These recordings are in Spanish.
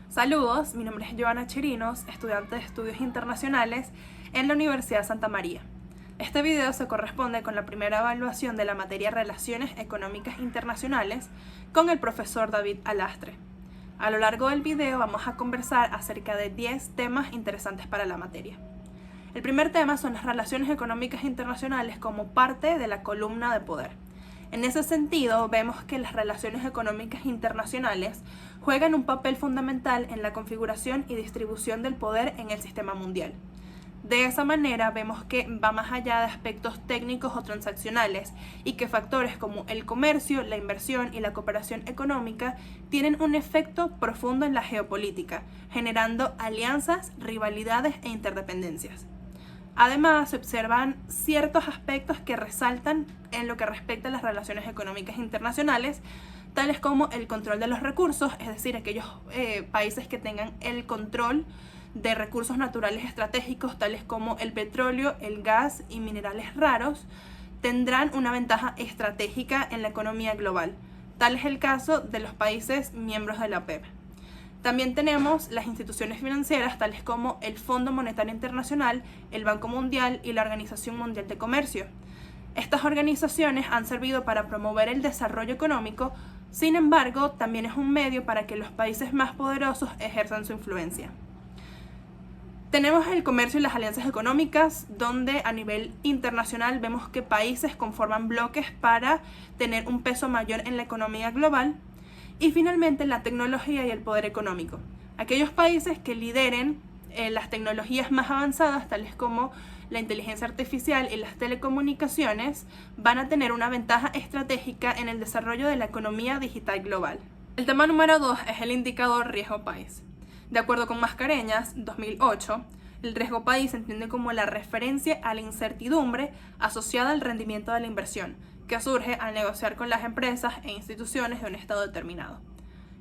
Saludos, mi nombre es Joana Chirinos, estudiante de Estudios Internacionales en la Universidad Santa María. Este video se corresponde con la primera evaluación de la materia Relaciones Económicas Internacionales con el profesor David Alastre. A lo largo del video vamos a conversar acerca de 10 temas interesantes para la materia. El primer tema son las relaciones económicas internacionales como parte de la columna de poder. En ese sentido, vemos que las relaciones económicas internacionales juegan un papel fundamental en la configuración y distribución del poder en el sistema mundial. De esa manera, vemos que va más allá de aspectos técnicos o transaccionales y que factores como el comercio, la inversión y la cooperación económica tienen un efecto profundo en la geopolítica, generando alianzas, rivalidades e interdependencias. Además, se observan ciertos aspectos que resaltan en lo que respecta a las relaciones económicas internacionales, tales como el control de los recursos, es decir, aquellos países que tengan el control de recursos naturales estratégicos, tales como el petróleo, el gas y minerales raros, tendrán una ventaja estratégica en la economía global. Tal es el caso de los países miembros de la OPEP. También tenemos las instituciones financieras tales como el Fondo Monetario Internacional, el Banco Mundial y la Organización Mundial de Comercio. Estas organizaciones han servido para promover el desarrollo económico, sin embargo, también es un medio para que los países más poderosos ejerzan su influencia. Tenemos el comercio y las alianzas económicas, donde a nivel internacional vemos que países conforman bloques para tener un peso mayor en la economía global. Y finalmente la tecnología y el poder económico. Aquellos países que lideren las tecnologías más avanzadas, tales como la inteligencia artificial y las telecomunicaciones, van a tener una ventaja estratégica en el desarrollo de la economía digital global. El tema número 2 es el indicador riesgo país. De acuerdo con Mascareñas, 2008, el riesgo país se entiende como la referencia a la incertidumbre asociada al rendimiento de la inversión, que surge al negociar con las empresas e instituciones de un estado determinado.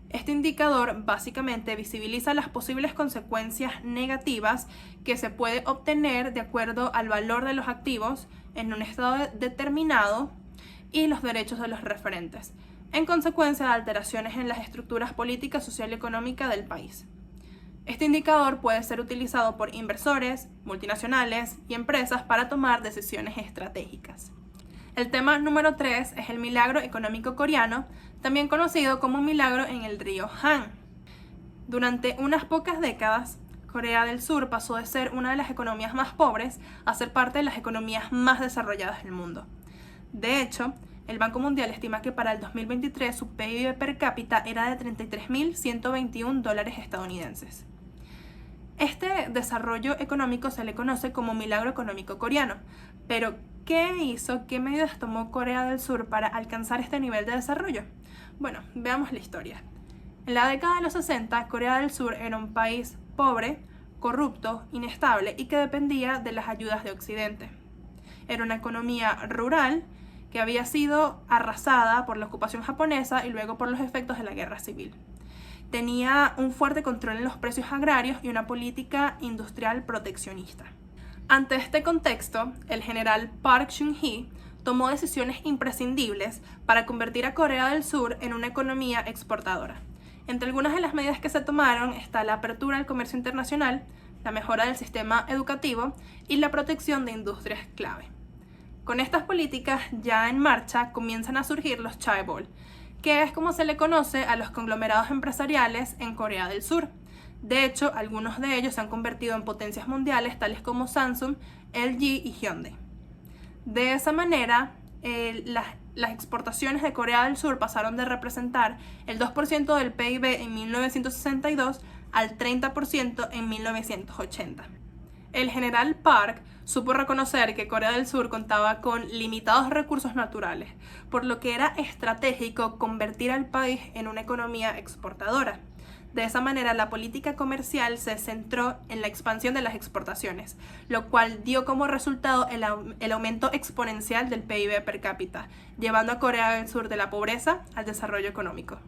Este indicador básicamente visibiliza las posibles consecuencias negativas que se puede obtener de acuerdo al valor de los activos en un estado determinado y los derechos de los referentes, en consecuencia de alteraciones en las estructuras políticas, social y económica del país. Este indicador puede ser utilizado por inversores, multinacionales y empresas para tomar decisiones estratégicas. El tema número 3 es el milagro económico coreano, también conocido como milagro en el río Han. Durante unas pocas décadas, Corea del Sur pasó de ser una de las economías más pobres a ser parte de las economías más desarrolladas del mundo. De hecho, el Banco Mundial estima que para el 2023 su PIB per cápita era de $33.121 estadounidenses. Este desarrollo económico se le conoce como milagro económico coreano, pero ¿qué medidas tomó Corea del Sur para alcanzar este nivel de desarrollo? Bueno, veamos la historia. En la década de los 60, Corea del Sur era un país pobre, corrupto, inestable y que dependía de las ayudas de Occidente. Era una economía rural que había sido arrasada por la ocupación japonesa y luego por los efectos de la guerra civil. Tenía un fuerte control en los precios agrarios y una política industrial proteccionista. Ante este contexto, el general Park Chung-hee tomó decisiones imprescindibles para convertir a Corea del Sur en una economía exportadora. Entre algunas de las medidas que se tomaron está la apertura al comercio internacional, la mejora del sistema educativo y la protección de industrias clave. Con estas políticas ya en marcha comienzan a surgir los chaebol, que es como se le conoce a los conglomerados empresariales en Corea del Sur. De hecho, algunos de ellos se han convertido en potencias mundiales tales como Samsung, LG y Hyundai. De esa manera, las exportaciones de Corea del Sur pasaron de representar el 2% del PIB en 1962 al 30% en 1980. El general Park supo reconocer que Corea del Sur contaba con limitados recursos naturales, por lo que era estratégico convertir al país en una economía exportadora. De esa manera, la política comercial se centró en la expansión de las exportaciones, lo cual dio como resultado el aumento exponencial del PIB per cápita, llevando a Corea del Sur de la pobreza al desarrollo económico.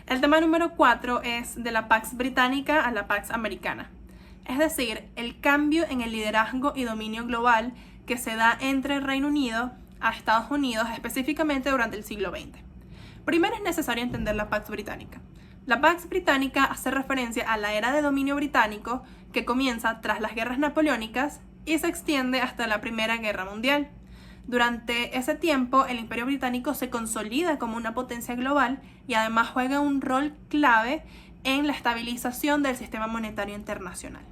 El tema número 4 es de la Pax británica a la Pax americana, es decir, el cambio en el liderazgo y dominio global que se da entre el Reino Unido a Estados Unidos, específicamente durante el siglo XX. Primero es necesario entender la Pax británica. La Pax Británica hace referencia a la era de dominio británico que comienza tras las guerras napoleónicas y se extiende hasta la Primera Guerra Mundial. Durante ese tiempo, el Imperio Británico se consolida como una potencia global y además juega un rol clave en la estabilización del sistema monetario internacional.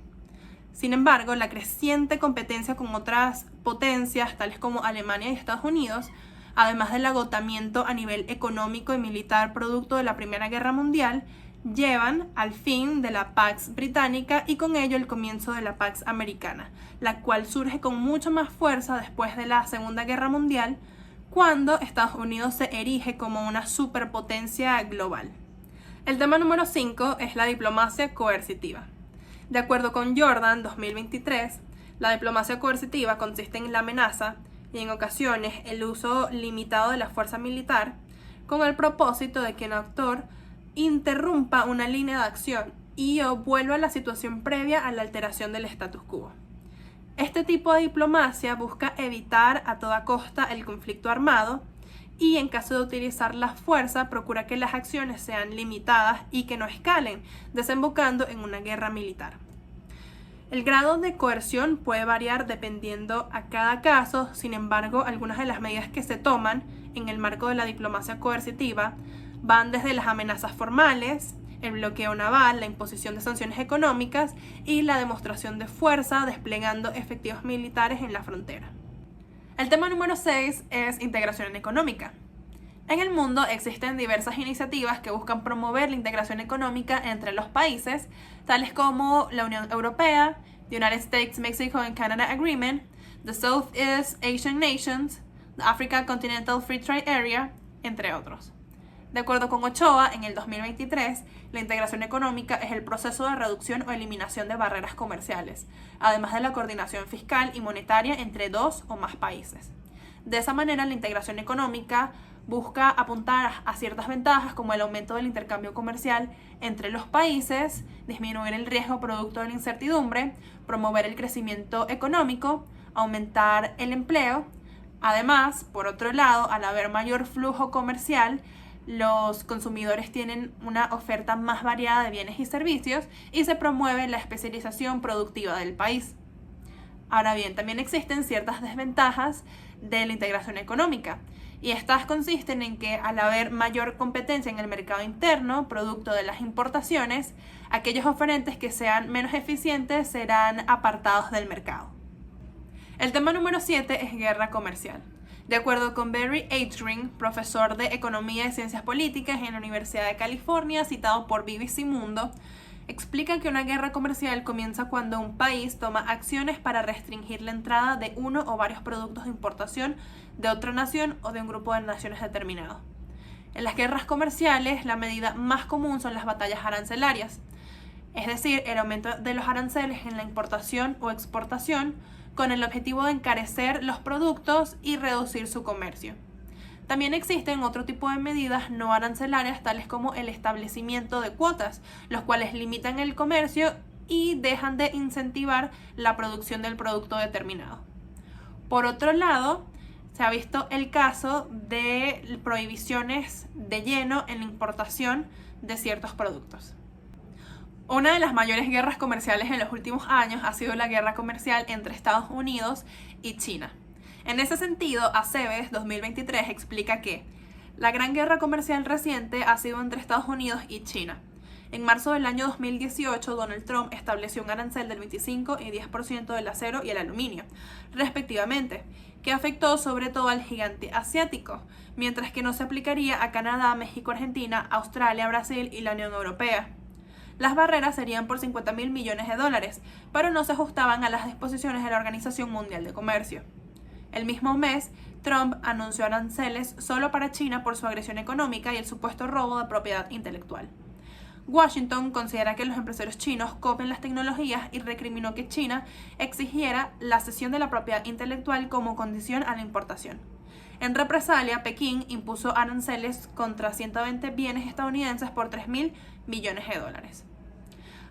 Sin embargo, la creciente competencia con otras potencias, tales como Alemania y Estados Unidos, además del agotamiento a nivel económico y militar producto de la Primera Guerra Mundial, llevan al fin de la Pax Británica y con ello el comienzo de la Pax Americana, la cual surge con mucha más fuerza después de la Segunda Guerra Mundial, cuando Estados Unidos se erige como una superpotencia global. El tema número 5 es la diplomacia coercitiva. De acuerdo con Jordan 2023, la diplomacia coercitiva consiste en la amenaza y en ocasiones el uso limitado de la fuerza militar con el propósito de que un actor interrumpa una línea de acción y o vuelva a la situación previa a la alteración del status quo. Este tipo de diplomacia busca evitar a toda costa el conflicto armado y en caso de utilizar la fuerza procura que las acciones sean limitadas y que no escalen, desembocando en una guerra militar. El grado de coerción puede variar dependiendo a cada caso, sin embargo, algunas de las medidas que se toman en el marco de la diplomacia coercitiva van desde las amenazas formales, el bloqueo naval, la imposición de sanciones económicas y la demostración de fuerza desplegando efectivos militares en la frontera. El tema número 6 es integración económica. En el mundo existen diversas iniciativas que buscan promover la integración económica entre los países, tales como la Unión Europea, the United States, Mexico and Canada Agreement, the Southeast Asian Nations, the Africa Continental Free Trade Area, entre otros. De acuerdo con Ochoa, en el 2023, la integración económica es el proceso de reducción o eliminación de barreras comerciales, además de la coordinación fiscal y monetaria entre dos o más países. De esa manera, la integración económica busca apuntar a ciertas ventajas como el aumento del intercambio comercial entre los países, disminuir el riesgo producto de la incertidumbre, promover el crecimiento económico, aumentar el empleo. Además, por otro lado, al haber mayor flujo comercial, los consumidores tienen una oferta más variada de bienes y servicios y se promueve la especialización productiva del país. Ahora bien, también existen ciertas desventajas de la integración económica y estas consisten en que al haber mayor competencia en el mercado interno, producto de las importaciones, aquellos oferentes que sean menos eficientes serán apartados del mercado. El tema número 7 es guerra comercial. De acuerdo con Barry Eightring, profesor de Economía y Ciencias Políticas en la Universidad de California, citado por BBC Mundo, explica que una guerra comercial comienza cuando un país toma acciones para restringir la entrada de uno o varios productos de importación de otra nación o de un grupo de naciones determinado. En las guerras comerciales, la medida más común son las batallas arancelarias, es decir, el aumento de los aranceles en la importación o exportación con el objetivo de encarecer los productos y reducir su comercio. También existen otro tipo de medidas no arancelarias, tales como el establecimiento de cuotas, los cuales limitan el comercio y dejan de incentivar la producción del producto determinado. Por otro lado, se ha visto el caso de prohibiciones de lleno en la importación de ciertos productos. Una de las mayores guerras comerciales en los últimos años ha sido la guerra comercial entre Estados Unidos y China. En ese sentido, Aceves 2023 explica que la gran guerra comercial reciente ha sido entre Estados Unidos y China. En marzo del año 2018, Donald Trump estableció un arancel del 25 y 10% del acero y el aluminio, respectivamente, que afectó sobre todo al gigante asiático, mientras que no se aplicaría a Canadá, México, Argentina, Australia, Brasil y la Unión Europea. Las barreras serían por $50.000 millones, pero no se ajustaban a las disposiciones de la Organización Mundial de Comercio. El mismo mes, Trump anunció aranceles solo para China por su agresión económica y el supuesto robo de propiedad intelectual. Washington considera que los empresarios chinos copian las tecnologías y recriminó que China exigiera la cesión de la propiedad intelectual como condición a la importación. En represalia, Pekín impuso aranceles contra 120 bienes estadounidenses por $3.000 millones.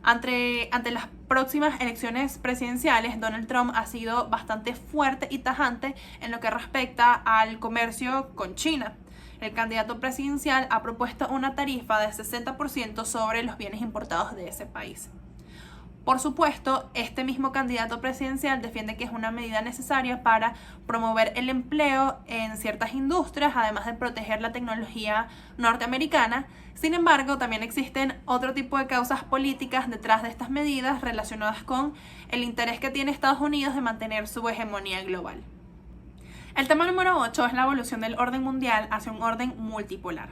Ante las próximas elecciones presidenciales, Donald Trump ha sido bastante fuerte y tajante en lo que respecta al comercio con China. el candidato presidencial ha propuesto una tarifa de 60% sobre los bienes importados de ese país. Por supuesto, este mismo candidato presidencial defiende que es una medida necesaria para promover el empleo en ciertas industrias, además de proteger la tecnología norteamericana. Sin embargo, también existen otro tipo de causas políticas detrás de estas medidas relacionadas con el interés que tiene Estados Unidos de mantener su hegemonía global. El tema número 8 es la evolución del orden mundial hacia un orden multipolar.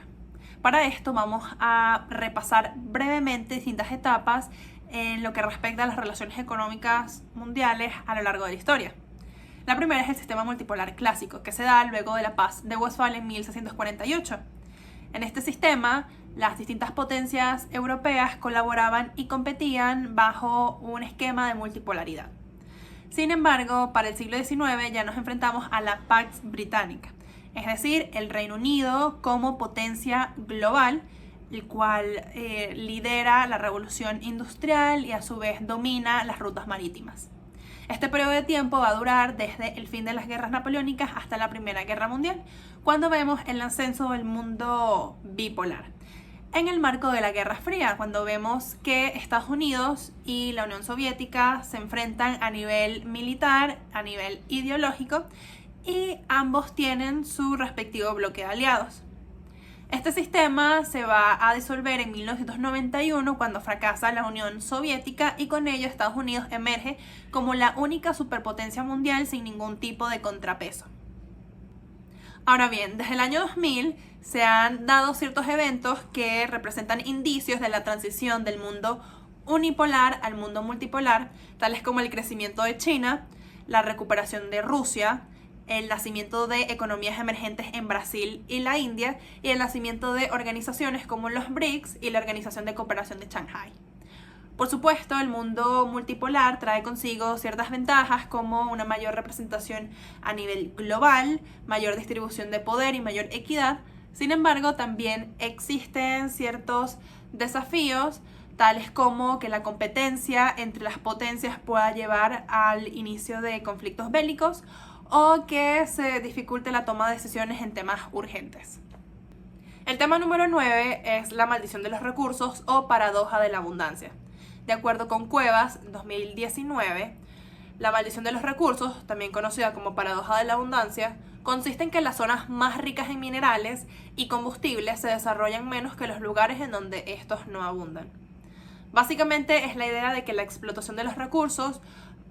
Para esto vamos a repasar brevemente distintas etapas en lo que respecta a las relaciones económicas mundiales a lo largo de la historia. La primera es el sistema multipolar clásico, que se da luego de la Paz de Westfalia en 1648. En este sistema, las distintas potencias europeas colaboraban y competían bajo un esquema de multipolaridad. Sin embargo, para el siglo XIX ya nos enfrentamos a la Pax Británica, es decir, el Reino Unido como potencia global, el cual lidera la revolución industrial y a su vez domina las rutas marítimas. Este periodo de tiempo va a durar desde el fin de las guerras napoleónicas hasta la Primera Guerra Mundial, cuando vemos el ascenso del mundo bipolar. En el marco de la Guerra Fría, cuando vemos que Estados Unidos y la Unión Soviética se enfrentan a nivel militar, a nivel ideológico, y ambos tienen su respectivo bloque de aliados. Este sistema se va a disolver en 1991 cuando fracasa la Unión Soviética y con ello Estados Unidos emerge como la única superpotencia mundial sin ningún tipo de contrapeso. Ahora bien, desde el año 2000 se han dado ciertos eventos que representan indicios de la transición del mundo unipolar al mundo multipolar, tales como el crecimiento de China, la recuperación de Rusia, el nacimiento de economías emergentes en Brasil y la India y el nacimiento de organizaciones como los BRICS y la Organización de Cooperación de Shanghái. Por supuesto, el mundo multipolar trae consigo ciertas ventajas como una mayor representación a nivel global, mayor distribución de poder y mayor equidad. Sin embargo, también existen ciertos desafíos, tales como que la competencia entre las potencias pueda llevar al inicio de conflictos bélicos o que se dificulte la toma de decisiones en temas urgentes. El tema número 9 es la maldición de los recursos o paradoja de la abundancia. De acuerdo con Cuevas, 2019, la maldición de los recursos, también conocida como paradoja de la abundancia, consiste en que las zonas más ricas en minerales y combustibles se desarrollan menos que los lugares en donde estos no abundan. Básicamente es la idea de que la explotación de los recursos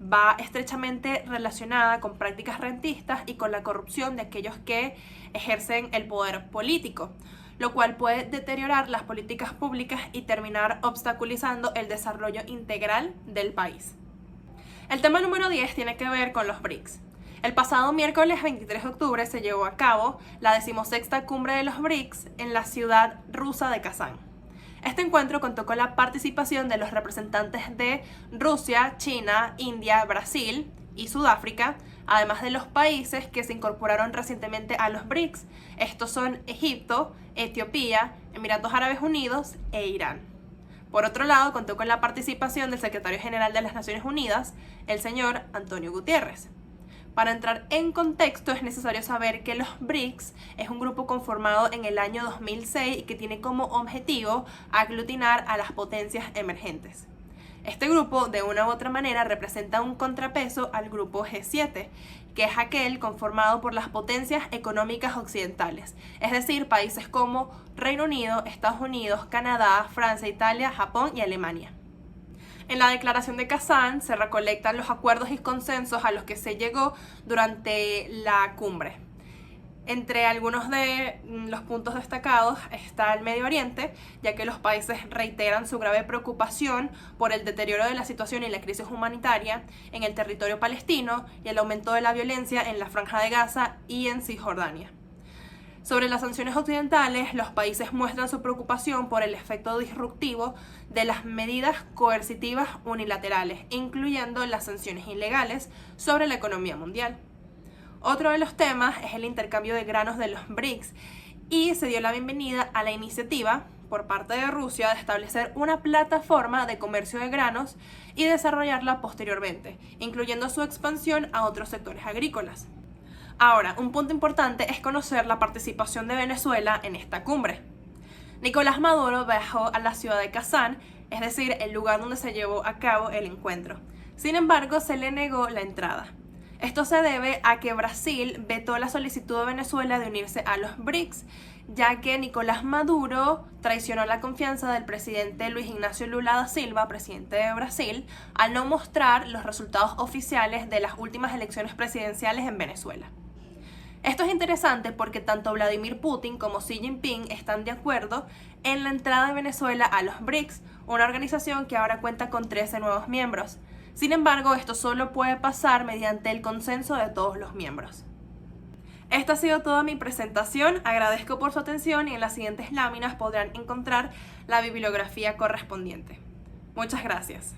va estrechamente relacionada con prácticas rentistas y con la corrupción de aquellos que ejercen el poder político, lo cual puede deteriorar las políticas públicas y terminar obstaculizando el desarrollo integral del país. El tema número 10 tiene que ver con los BRICS. El pasado miércoles 23 de octubre se llevó a cabo la 16ª cumbre de los BRICS en la ciudad rusa de Kazán. Este encuentro contó con la participación de los representantes de Rusia, China, India, Brasil y Sudáfrica, además de los países que se incorporaron recientemente a los BRICS. Estos son Egipto, Etiopía, Emiratos Árabes Unidos e Irán. Por otro lado, contó con la participación del secretario general de las Naciones Unidas, el señor Antonio Guterres. Para entrar en contexto es necesario saber que los BRICS es un grupo conformado en el año 2006 y que tiene como objetivo aglutinar a las potencias emergentes. Este grupo, de una u otra manera, representa un contrapeso al grupo G7, que es aquel conformado por las potencias económicas occidentales, es decir, países como Reino Unido, Estados Unidos, Canadá, Francia, Italia, Japón y Alemania. En la declaración de Kazán se recolectan los acuerdos y consensos a los que se llegó durante la cumbre. Entre algunos de los puntos destacados está el Medio Oriente, ya que los países reiteran su grave preocupación por el deterioro de la situación y la crisis humanitaria en el territorio palestino y el aumento de la violencia en la Franja de Gaza y en Cisjordania. Sobre las sanciones occidentales, los países muestran su preocupación por el efecto disruptivo de las medidas coercitivas unilaterales, incluyendo las sanciones ilegales sobre la economía mundial. Otro de los temas es el intercambio de granos de los BRICS y se dio la bienvenida a la iniciativa por parte de Rusia de establecer una plataforma de comercio de granos y desarrollarla posteriormente, incluyendo su expansión a otros sectores agrícolas. Ahora, un punto importante es conocer la participación de Venezuela en esta cumbre. Nicolás Maduro viajó a la ciudad de Kazán, es decir, el lugar donde se llevó a cabo el encuentro. Sin embargo, se le negó la entrada. Esto se debe a que Brasil vetó la solicitud de Venezuela de unirse a los BRICS, ya que Nicolás Maduro traicionó la confianza del presidente Luis Ignacio Lula da Silva, presidente de Brasil, al no mostrar los resultados oficiales de las últimas elecciones presidenciales en Venezuela. Esto es interesante porque tanto Vladimir Putin como Xi Jinping están de acuerdo en la entrada de Venezuela a los BRICS, una organización que ahora cuenta con 13 nuevos miembros. Sin embargo, esto solo puede pasar mediante el consenso de todos los miembros. Esta ha sido toda mi presentación, agradezco por su atención y en las siguientes láminas podrán encontrar la bibliografía correspondiente. Muchas gracias.